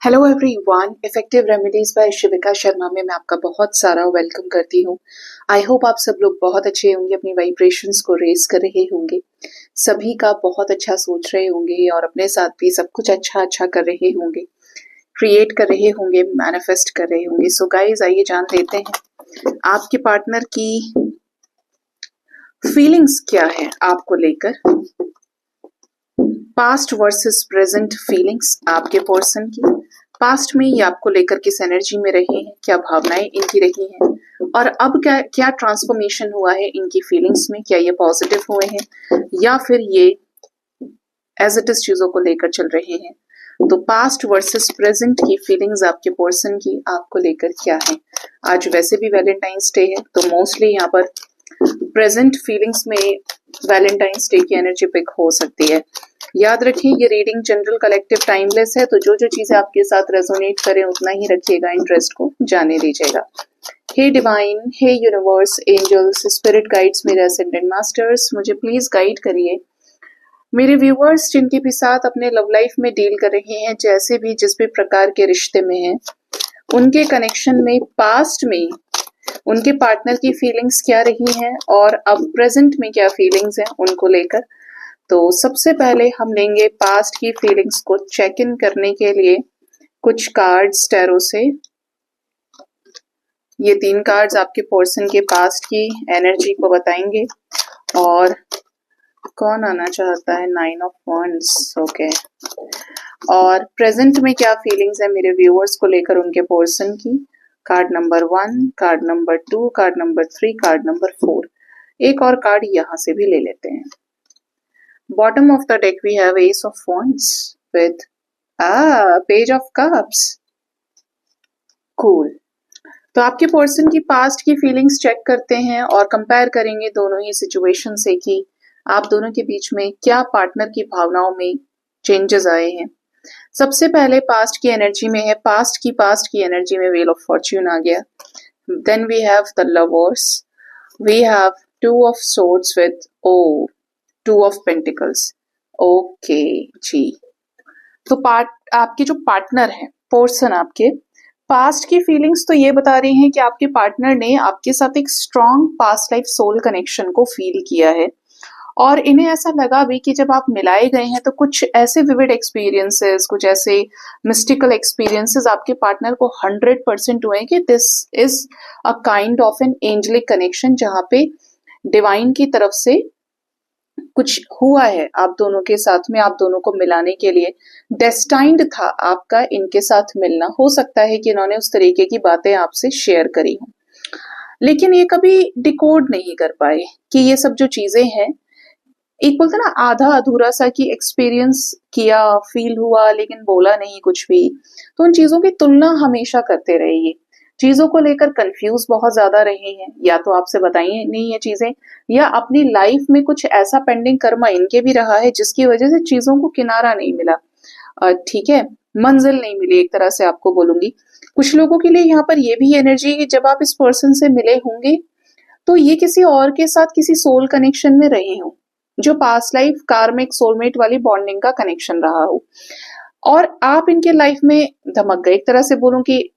Hello everyone, effective remedies by Shivika Sharma में मैं आपका बहुत सारा वेलकम करती हूँ। आई होप आप सब लोग बहुत अच्छे होंगे, अपनी वाइब्रेशंस को रेज कर रहे होंगे, सभी का बहुत अच्छा सोच रहे होंगे और अपने साथ भी सब कुछ अच्छा अच्छा कर रहे होंगे, क्रिएट कर रहे होंगे, मैनिफेस्ट कर रहे होंगे। सो गाइज, आइए जान लेते हैं आपके पार्टनर की फीलिंग्स क्या है आपको लेकर। पास्ट वर्सेस प्रेजेंट फीलिंग्स आपके पर्सन की। पास्ट में ये आपको लेकर किस एनर्जी में रहे हैं, क्या भावनाएं इनकी रही हैं, और अब क्या क्या ट्रांसफॉर्मेशन हुआ है इनकी फीलिंग्स में। क्या ये पॉजिटिव हुए हैं या फिर ये एज इट इज चीजों को लेकर चल रहे हैं। तो पास्ट वर्सेस प्रेजेंट की फीलिंग्स आपके पर्सन की आपको लेकर क्या है। आज वैसे भी वैलेंटाइंस डे है, तो मोस्टली यहाँ पर प्रेजेंट फीलिंग्स में वैलेंटाइंस डे की एनर्जी पिक हो सकती है। याद रखिए, ये रीडिंग जनरल कलेक्टिव टाइमलेस है, तो जो जो चीजें आपके साथ रेजोनेट करें उतना ही रखिएगा, इंटरेस्ट को जाने दीजिएगा। हे डिवाइन, हे यूनिवर्स, एंजल्स, स्पिरिट गाइड्स, मेरे असेंडेंट मास्टर्स, मुझे प्लीज गाइड करिए। मेरे व्यूअर्स जिनके भी साथ अपने लव लाइफ में डील कर रहे हैं, जैसे भी जिस भी प्रकार के रिश्ते में हैं, उनके कनेक्शन में पास्ट में उनके पार्टनर की फीलिंग्स क्या रही हैं और अब प्रेजेंट में क्या फीलिंग्स हैं उनको लेकर। तो सबसे पहले हम लेंगे पास्ट की फीलिंग्स को चेक इन करने के लिए कुछ कार्ड्स टैरो से। ये 3 कार्ड्स आपके पर्सन के पास्ट की एनर्जी को बताएंगे। और कौन आना चाहता है? 9 ऑफ वंड्स, ओके। और प्रेजेंट में क्या फीलिंग्स है मेरे व्यूअर्स को लेकर उनके पर्सन की। Card number 1, card number 2, card number 3, card number 4। एक और कार्ड यहां से भी ले लेते हैं। Bottom of the deck we have Ace of Wands with Page of Cups. Cool. तो आपके पर्सन की पास्ट की फीलिंग्स चेक करते हैं और कंपेयर करेंगे दोनों ही सिचुएशन से कि आप दोनों के बीच में क्या पार्टनर की भावनाओं में चेंजेस आए हैं। सबसे पहले पास्ट की एनर्जी में है, पास्ट की एनर्जी में व्हील ऑफ फॉर्च्यून आ गया। Then we have the lovers, we have 2 of swords with 2 of pentacles. Okay जी, तो आपके जो पार्टनर है, पर्सन आपके पास्ट की फीलिंग्स तो ये बता रही हैं कि आपके पार्टनर ने आपके साथ एक strong past life soul connection को फील किया है और इन्हें ऐसा लगा भी कि जब आप मिलाए गए हैं तो कुछ ऐसे विविड एक्सपीरियंसेस, कुछ ऐसे मिस्टिकल एक्सपीरियंसेस आपके पार्टनर को 100% हुए कि this is a kind of an angelic connection, जहां पे डिवाइन की तरफ से कुछ हुआ है आप दोनों के साथ में, आप दोनों को मिलाने के लिए डेस्टाइंड था आपका इनके साथ मिलना। हो सकता है कि इन्होंने उस तरीके की बातें आपसे शेयर करी हों, लेकिन ये कभी डिकोड नहीं कर पाए कि ये सब जो चीजें हैं, एक बोलते ना आधा अधूरा सा कि एक्सपीरियंस किया, फील हुआ, लेकिन बोला नहीं कुछ भी। तो उन चीजों की तुलना हमेशा करते रहे, ये चीजों को लेकर कंफ्यूज बहुत ज्यादा रहे हैं, या तो आपसे बताइए नहीं ये चीजें, या अपनी लाइफ में कुछ ऐसा पेंडिंग कर्मा इनके भी रहा है जिसकी वजह से चीजों को किनारा नहीं मिला, ठीक है, मंजिल नहीं मिली, एक तरह से आपको बोलूंगी। कुछ लोगों के लिए यहाँ पर ये भी एनर्जी है कि जब आप इस पर्सन से मिले होंगे तो ये किसी और के साथ किसी सोल कनेक्शन में रहे हों, जो पास्ट लाइफ कार्मिक सोलमेट वाली बॉन्डिंग का कनेक्शन रहा हो, और आप इनके लाइफ में धमक गए, एक तरह से बोलूं कि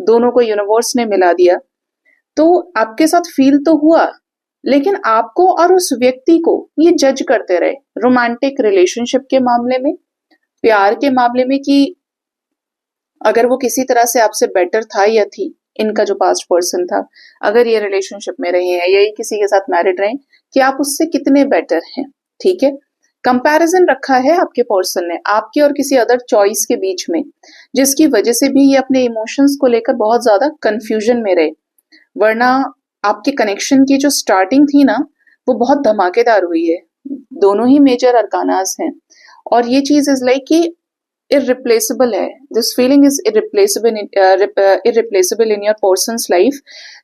दोनों को यूनिवर्स ने मिला दिया। तो आपके साथ फील तो हुआ, लेकिन आपको और उस व्यक्ति को ये जज करते रहे रोमांटिक रिलेशनशिप के मामले में, प्यार के मामले में, कि अगर वो किसी तरह से आपसे बेटर था या थी, इनका जो पास्ट पर्सन था, अगर ये रिलेशनशिप में रहे हैं या ये किसी के साथ मैरिड रहे, कि आप उससे कितने बेटर हैं, ठीक है। कंपैरिजन रखा है आपके पर्सन ने आपके और किसी अदर चॉइस के बीच में, जिसकी वजह से भी ये अपने इमोशंस को लेकर बहुत ज्यादा कंफ्यूजन में रहे। वरना आपके कनेक्शन की जो स्टार्टिंग थी ना, वो बहुत धमाकेदार हुई है, दोनों ही मेजर अरकानास हैं, और ये चीज इज लाइक कि इररिप्लेसेबल है। This feeling is irreplaceable in your persons life,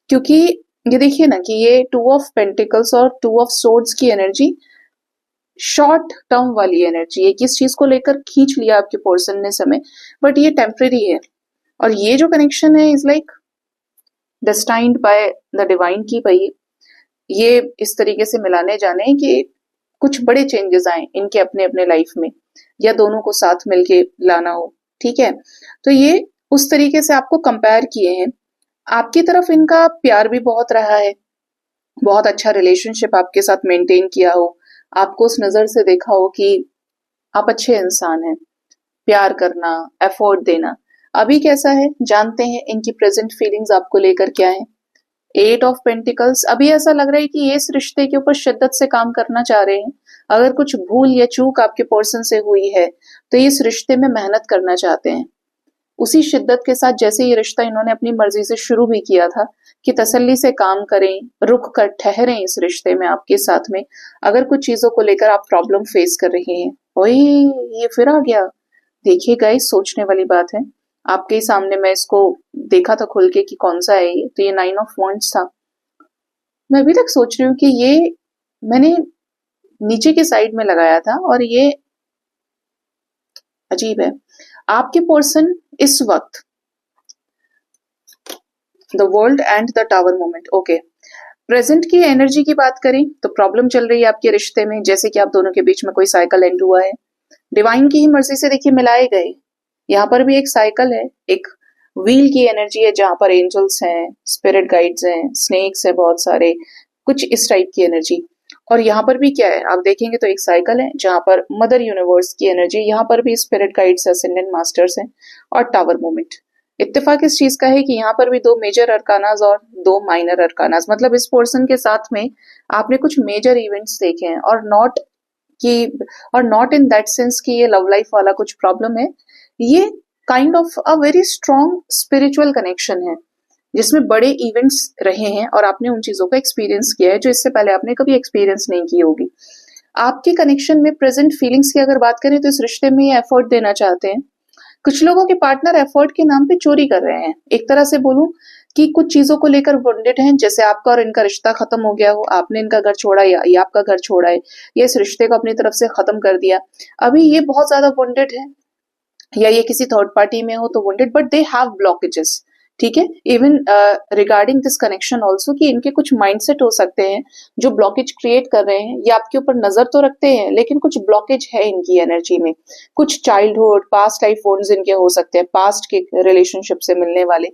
क्योंकि ये देखिए ना कि ये 2 ऑफ पेंटिकल्स और 2 ऑफ सोर्ड्स की एनर्जी शॉर्ट टर्म वाली एनर्जी है, किस चीज को लेकर खींच लिया आपके पर्सन ने समय, बट ये टेम्परेरी है। और ये जो कनेक्शन है is like destined by the divine की भाई ये इस तरीके से मिलाने जाने कि कुछ बड़े चेंजेस आए इनके अपने अपने लाइफ में, या दोनों को साथ मिलके लाना हो, ठीक है। तो ये उस तरीके से आपको कंपेयर किए हैं। आपकी तरफ इनका प्यार भी बहुत रहा है, बहुत अच्छा रिलेशनशिप आपके साथ मेंटेन किया हो, आपको उस नजर से देखा हो कि आप अच्छे इंसान हैं, प्यार करना, एफर्ट देना। अभी कैसा है जानते हैं, इनकी प्रेजेंट फीलिंग्स आपको लेकर क्या है। 8 ऑफ पेंटिकल्स, अभी ऐसा लग रहा है कि ये इस रिश्ते के ऊपर शिद्दत से काम करना चाह रहे हैं। अगर कुछ भूल या चूक आपके पर्सन से हुई है तो ये इस रिश्ते में मेहनत करना चाहते हैं उसी शिद्दत के साथ जैसे ये रिश्ता इन्होंने अपनी मर्जी से शुरू भी किया था, कि तसल्ली से काम करें, रुक कर ठहरें इस रिश्ते में आपके साथ में। अगर कुछ चीजों को लेकर आप प्रॉब्लम फेस कर रहे हैं, ओए ये फिर आ गया। देखिए गाइस, सोचने वाली बात है। आपके ही सामने मैं इसको देखा था खुल के कि कौन सा है ये, तो ये 9 ऑफ वॉन्ड्स था। मैं अभी तक सोच रही हूँ कि ये मैंने नीचे के साइड में लगाया था, और ये अजीब है। आपके पर्सन इस वक्त the world and the tower moment, okay. Present की एनर्जी की बात करें तो प्रॉब्लम चल रही है आपके रिश्ते में, जैसे कि आप दोनों के बीच में कोई साइकिल एंड हुआ है। डिवाइन की ही मर्जी से देखिए मिलाए गए। यहाँ पर भी एक साइकिल है, एक व्हील की एनर्जी है जहां पर एंजल्स हैं, स्पिरिट गाइड्स हैं, स्नेक्स है बहुत सारे, कुछ इस टाइप की एनर्जी। और यहाँ पर भी क्या है आप देखेंगे तो एक साइकिल है जहां पर मदर यूनिवर्स की एनर्जी, यहाँ पर भी स्पिरिट गाइड्स, असेंडेंट मास्टर्स हैं, और टावर मूवमेंट। इत्तेफाक इस चीज का है कि यहाँ पर भी 2 मेजर अरकानाज और 2 माइनर अरकानाज, मतलब इस पर्सन के साथ में आपने कुछ मेजर इवेंट्स देखे हैं, और नॉट इन दैट सेंस कि ये लव लाइफ वाला कुछ प्रॉब्लम है। ये kind of a very strong spiritual connection है जिसमें बड़े इवेंट्स रहे हैं और आपने उन चीजों का एक्सपीरियंस किया है जो इससे पहले आपने कभी एक्सपीरियंस नहीं की होगी। आपके कनेक्शन में प्रेजेंट फीलिंग्स की अगर बात करें तो इस रिश्ते में ये एफर्ट देना चाहते हैं। कुछ लोगों के पार्टनर एफर्ट के नाम पे चोरी कर रहे हैं। एक तरह से बोलूं कि कुछ चीजों को लेकर वॉन्डेड हैं, जैसे आपका और इनका रिश्ता खत्म हो गया हो, आपने इनका घर छोड़ा या ये आपका घर छोड़ा है, या इस रिश्ते को अपनी तरफ से खत्म कर दिया। अभी ये बहुत ज्यादा वॉन्डेड है, या ये किसी थर्ड पार्टी में हो तो wounded, but they have blockages. ठीक है, even regarding this connection also, कि इनके कुछ माइंडसेट हो सकते हैं जो ब्लॉकेज क्रिएट कर रहे हैं। ये आपके ऊपर नजर तो रखते हैं लेकिन कुछ ब्लॉकेज है इनकी एनर्जी में। कुछ चाइल्डहुड पास्ट लाइफ वोन्स इनके हो सकते हैं, पास्ट के रिलेशनशिप से मिलने वाले।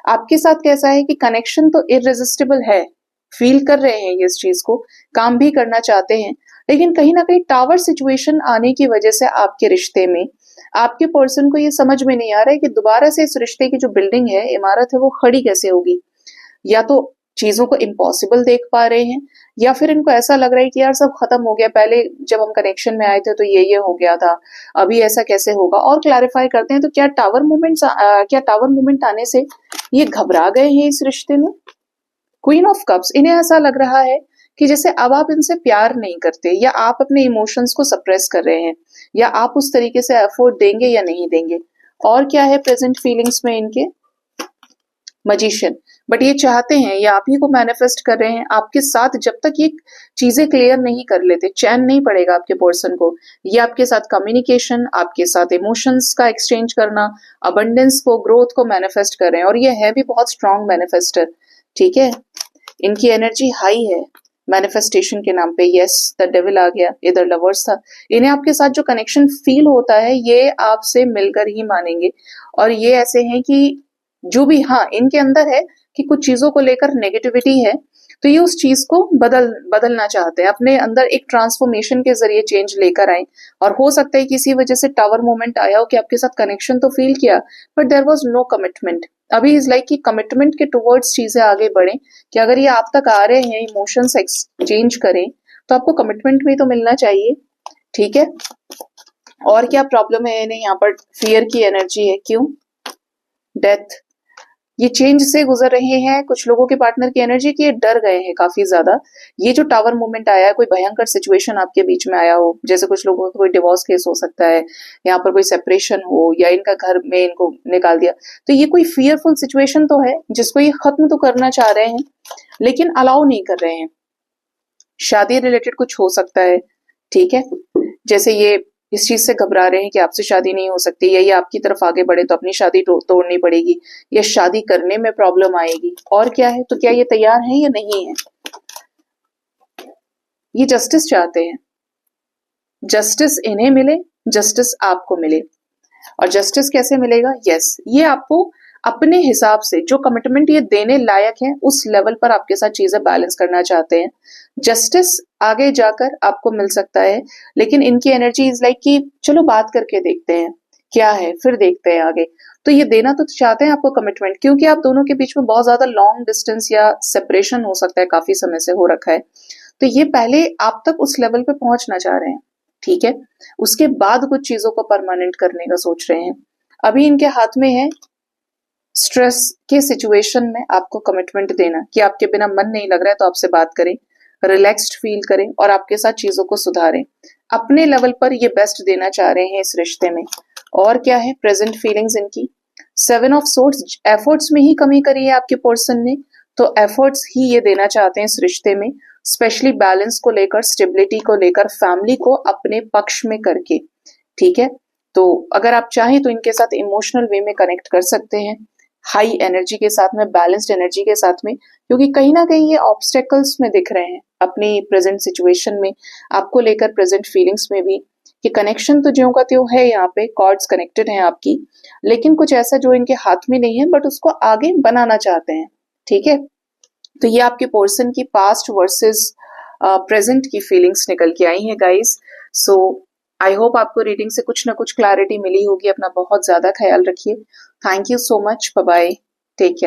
आपके साथ कैसा है कि कनेक्शन तो इररेजिस्टिबल है, फील कर रहे हैं ये इस चीज को, काम भी करना चाहते हैं, लेकिन कहीं ना कहीं टावर सिचुएशन आने की वजह से आपके रिश्ते में आपके पर्सन को ये समझ में नहीं आ रहा है कि दोबारा से इस रिश्ते की जो बिल्डिंग है, इमारत है, वो खड़ी कैसे होगी। या तो चीजों को इम्पॉसिबल देख पा रहे हैं, या फिर इनको ऐसा लग रहा है कि यार सब खत्म हो गया, पहले जब हम कनेक्शन में आए थे तो ये हो गया था, अभी ऐसा कैसे होगा। और क्लैरिफाई करते हैं तो क्या टावर मूवमेंट आने से ये घबरा गए हैं इस रिश्ते में। क्वीन ऑफ कप्स, इन्हें ऐसा लग रहा है कि जैसे अब आप इनसे प्यार नहीं करते, या आप अपने इमोशंस को सप्रेस कर रहे हैं, या आप उस तरीके से एफर्ट देंगे या नहीं देंगे। और क्या है प्रेजेंट फीलिंग्स में इनके, मजिशियन। बट ये चाहते हैं, ये आप ही को मैनिफेस्ट कर रहे हैं आपके साथ, जब तक ये चीजें क्लियर नहीं कर लेते चैन नहीं पड़ेगा आपके पर्सन को। ये आपके साथ कम्युनिकेशन, आपके साथ इमोशंस का एक्सचेंज करना, अबंडेंस को, ग्रोथ को मैनिफेस्ट कर रहे हैं, और ये है भी बहुत स्ट्रांग मैनिफेस्टर। ठीक है, इनकी एनर्जी हाई है मैनिफेस्टेशन के नाम पे। यस, द डेविल आ गया, इधर लवर्स था। इन्हें आपके साथ जो कनेक्शन फील होता है ये आपसे मिलकर ही मानेंगे। और ये ऐसे हैं कि जो भी, हाँ, इनके अंदर है कि कुछ चीजों को लेकर नेगेटिविटी है, तो ये उस चीज को बदलना चाहते हैं, अपने अंदर एक ट्रांसफॉर्मेशन के जरिए चेंज लेकर आए। और हो सकता है किसी वजह से टावर मोमेंट आया हो कि आपके साथ कनेक्शन तो फील किया, but there was no commitment. अभी इज लाइक कि कमिटमेंट के टुवर्ड्स चीजें आगे बढ़े, कि अगर ये आप तक आ रहे हैं, इमोशंस एक्सचेंज करें, तो आपको कमिटमेंट भी तो मिलना चाहिए। ठीक है, और क्या प्रॉब्लम है इन्हें, यहाँ पर फियर की एनर्जी है, क्यों, डेथ। ये चेंज से गुजर रहे हैं। कुछ लोगों के पार्टनर की एनर्जी की ये डर गए हैं काफी ज्यादा। ये जो टावर मूवमेंट आया है, कोई भयंकर सिचुएशन आपके बीच में आया हो, जैसे कुछ लोगों का कोई डिवोर्स केस हो सकता है, यहाँ पर कोई सेपरेशन हो, या इनका घर में इनको निकाल दिया, तो ये कोई फियरफुल सिचुएशन तो है जिसको ये खत्म तो करना चाह रहे हैं लेकिन अलाउ नहीं कर रहे हैं। शादी रिलेटेड कुछ हो सकता है। ठीक है, जैसे ये इस चीज से घबरा रहे हैं कि आपसे शादी नहीं हो सकती, या ये आपकी तरफ आगे बढ़े तो अपनी शादी तोड़नी पड़ेगी, या शादी करने में प्रॉब्लम आएगी। और क्या है, तो क्या ये तैयार हैं या नहीं है। ये जस्टिस चाहते हैं, जस्टिस इन्हें मिले, जस्टिस आपको मिले। और जस्टिस कैसे मिलेगा? यस, ये आपको अपने हिसाब से जो कमिटमेंट ये देने लायक है उस लेवल पर आपके साथ चीजें बैलेंस करना चाहते हैं। जस्टिस आगे जाकर आपको मिल सकता है, लेकिन इनकी एनर्जी इज लाइक कि चलो बात करके देखते हैं क्या है, फिर देखते हैं आगे। तो ये देना तो चाहते हैं आपको कमिटमेंट, क्योंकि आप दोनों के बीच में बहुत ज्यादा लॉन्ग डिस्टेंस या सेपरेशन हो सकता है, काफी समय से हो रखा है। तो ये पहले आप तक उस लेवल पे पहुंचना चाह रहे हैं, ठीक है। उसके बाद कुछ चीजों को परमानेंट करने का सोच रहे हैं। अभी इनके हाथ में है स्ट्रेस के सिचुएशन में आपको कमिटमेंट देना कि आपके बिना मन नहीं लग रहा है तो आपसे बात करें, रिलैक्स्ड फील करें और आपके साथ चीजों को सुधारें। अपने लेवल पर ये बेस्ट देना चाह रहे हैं इस रिश्ते में। और क्या है प्रेजेंट फीलिंग्स इनकी? 7 ऑफ सोर्ड्स, एफर्ट्स में ही कमी करी है आपके पर्सन ने, तो एफर्ट्स ही ये देना चाहते हैं इस रिश्ते में, स्पेशली बैलेंस को लेकर, स्टेबिलिटी को लेकर, फैमिली को अपने पक्ष में करके, ठीक है। तो अगर आप चाहें तो इनके साथ इमोशनल वे में कनेक्ट कर सकते हैं, हाई एनर्जी के साथ में, बैलेंस्ड एनर्जी के साथ में, क्योंकि कहीं ना कहीं ये ऑब्स्टेकल्स में दिख रहे हैं अपनी प्रेजेंट सिचुएशन में, आपको लेकर प्रेजेंट फीलिंग्स में भी। ये कनेक्शन तो ज्यों का त्यों है, यहाँ पे कॉर्ड्स कनेक्टेड हैं आपकी, लेकिन कुछ ऐसा जो इनके हाथ में नहीं है बट उसको आगे बनाना चाहते हैं, ठीक है। तो ये आपके पर्सन की पास्ट वर्सेस प्रेजेंट की फीलिंग्स निकल के आई हैं गाइस। सो आई होप आपको रीडिंग से कुछ ना कुछ क्लैरिटी मिली होगी। अपना बहुत ज्यादा ख्याल रखिए। Thank you so much, bye bye, take care.